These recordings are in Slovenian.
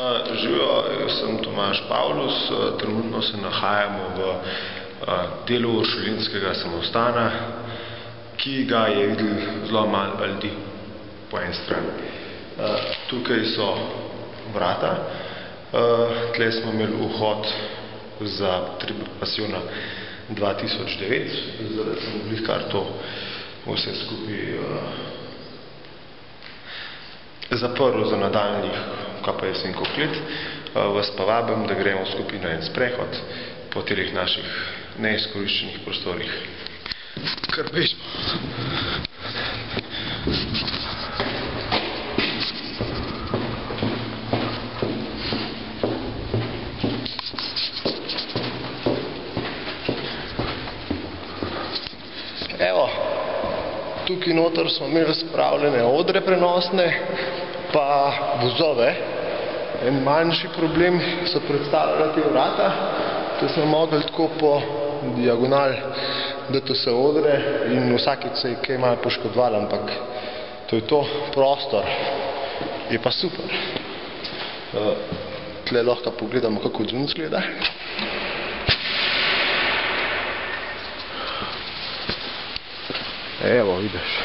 Živijo, jaz sem Tomaž Pavlus, trenutno se nahajamo v delu uršulinskega samostana, ki ga je videlo zelo malo ljudi po eni strani. Tukaj so vrata, tle smo imeli vhod za potrebe pasijona 2009, zdaj sem glih kar to vse skupaj zaprl za nadaljnjih KPS-inkov let. Vas pa vabim, da gremo skupaj na en sprehod po teh naših neizkoriščenih prostorih. Kar bežimo. Evo, tukaj noter smo imeli spravljene odre prenosne, pa vozove. En manjši problem so predstavljala te vrata, to smo mogli tako po diagonal dati vse odre in vsakič se je kaj malo poškodovalo, ampak to je to, prostor je pa super. Tle lahko pogledamo, kako odzun izgleda. Evo, vidiš.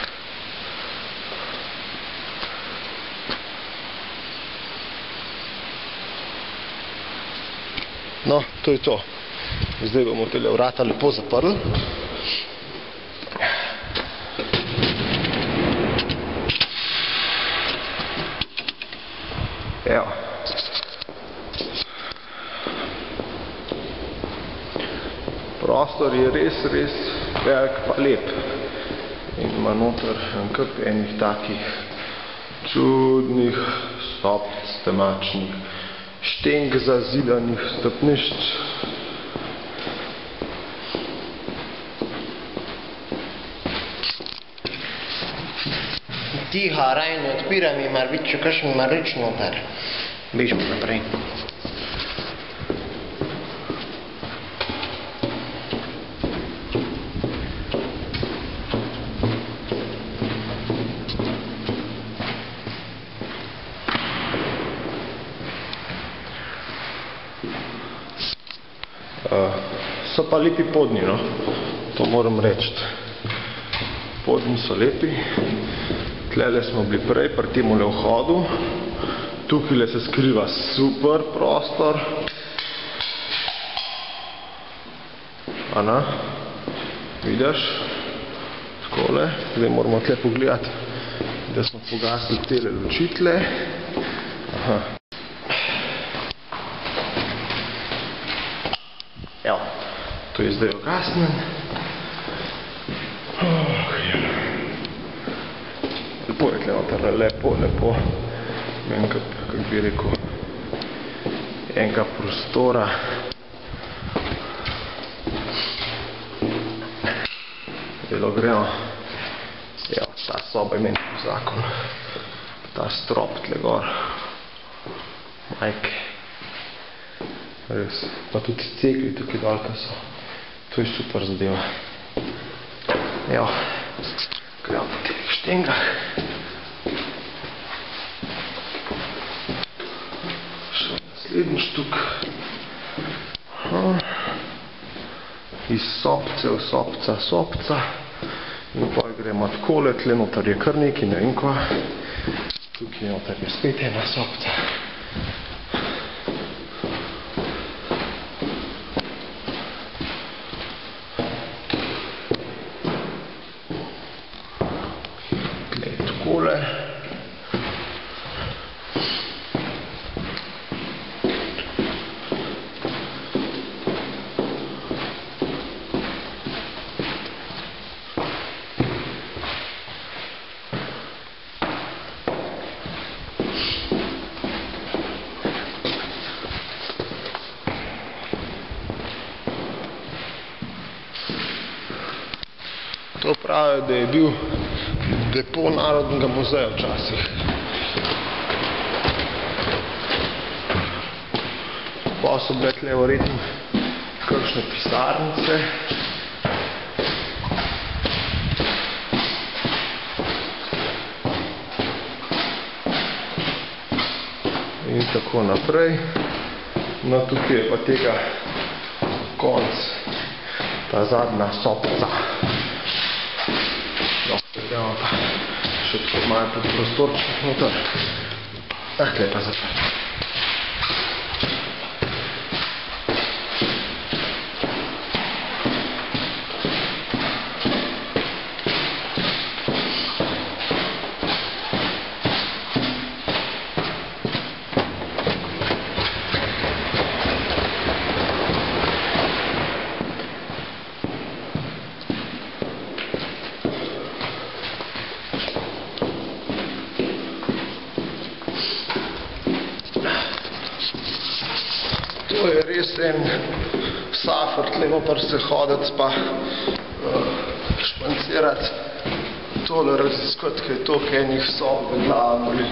No, to je to. Zdaj bomo tele vrata lepo zaprli. Evo. Prostor je res velik pa lep. In ima noter kar enih takih čudnih stopnic, temačnih, štenk zazidanih stopnišč. Tiha, Rajno, odpira mi mar biti, če kakšen marič noter. Bežimo naprej. So pa lepi podni, no. To moram reči. Podni so lepi. Tlele smo bili prej, pri temule vhodu. Tukaj se skriva super prostor. Ana, vidiš? Takole. Zdaj moramo tle pogledati, da smo pogasili tele luči tle. Aha. Evo, to je zdaj ugasnen. Lepo je tle noter, lepo. Kako bi rekel, enega prostora. Zdaj gremo. Evo, ta soba je meni po zakon. Ta strop tle gor. Majke. Res. Pa tudi cegli tukaj dolka so. To je super zadeva. Evo, gremo po teh štengah. Še naslednji štuk. Iz sopce v sopca. In pa gremo takole, tle noter je kar nekaj, ne vem kva. Tukaj noter je spet ena sopca. Takole. To pravijo, da je bil depo Narodnega muzeja včasih. Pa so bile tle verjetno kakšne pisarnice. in tako naprej. No, tukaj je pa tega konc, ta zadnja sopca. No, gremo pa še tako malo pod prostorček noter. Takle pa zaprt. To je res en safr, tlemo pa se hoditi pa špancirati, tole raziskovati, kaj je toliko enih sob v glavi.